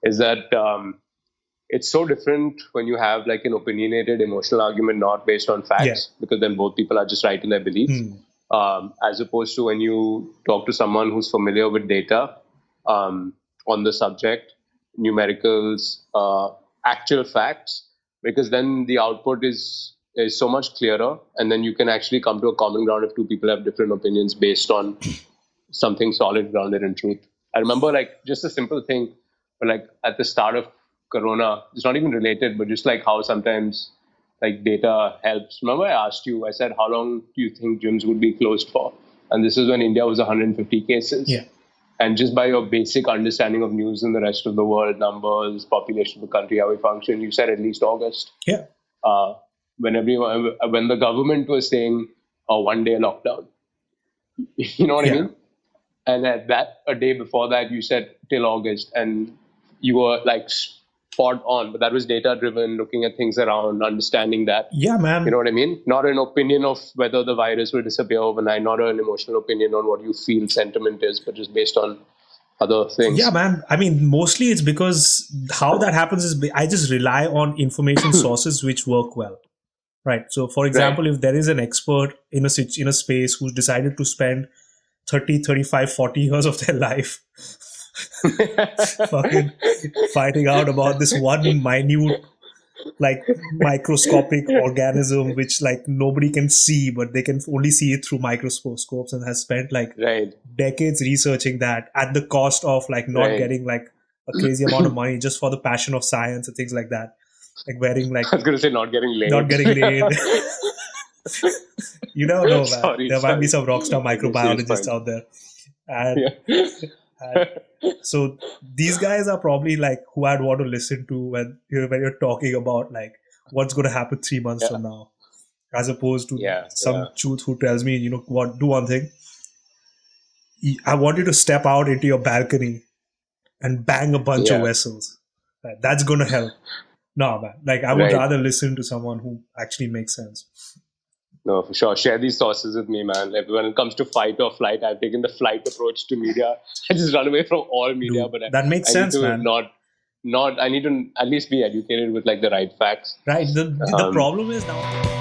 is that it's so different when you have like an opinionated emotional argument not based on Yeah. facts, because then both people are just right in their belief, as opposed to when you talk to someone who's familiar with data, on the subject, numericals, actual facts, because then the output is so much clearer, and then you can actually come to a common ground if two people have different opinions based on something solid, grounded in truth. I remember like just a simple thing, but like at the start of Corona, it's not even related, but just like how sometimes like data helps. Remember, I asked you, I said, how long do you think gyms would be closed for? And this is when India was 150 cases. Yeah. And just by your basic understanding of news in the rest of the world, numbers, population of the country, how we function, you said at least August. Yeah. Uh, when the government was saying a 1 day lockdown, you know what I Yeah. mean? And at that, a day before that, you said till August, and you were like spot on. But that was data driven, looking at things around, understanding that. Yeah, You man. know what I mean? Not an opinion of whether the virus will disappear overnight, not an emotional opinion on what you feel sentiment is, but just based on other Yeah, things. man. I mean, mostly it's because how that happens is I just rely on information sources which work well. Right. So, for Right. example, if there is an expert in in a space who's decided to spend 30, 35, 40 years of their life fucking fighting out about this one minute, like microscopic organism which like nobody can see, but they can only see it through microscopes, and has spent like Right. decades researching that at the cost of like not Right. getting like a crazy amount of money just for the passion of science and things like that. Like wearing like I was going to say not getting not laid. getting laid. You never know, man. Sorry, There might be sorry. some rockstar Okay, serious microbiologists point. out there. And, Yeah. and so these guys are probably like who I'd want to listen to when you're talking about like what's going to happen 3 months Yeah. from now, as opposed to Yeah. Yeah. some truth who tells me, what, do one thing. I want you to step out into your balcony and bang a bunch of Yeah. vessels. That's going to help. No, man. Like I would Right. rather listen to someone who actually makes sense. No, for sure. Share these sources with me, man. Like, when it comes to fight or flight, I've taken the flight approach to media. I just run away from all media, Dude, but that makes I need sense, to man. I need to at least be educated with like the right facts. Right? The Um, problem is now.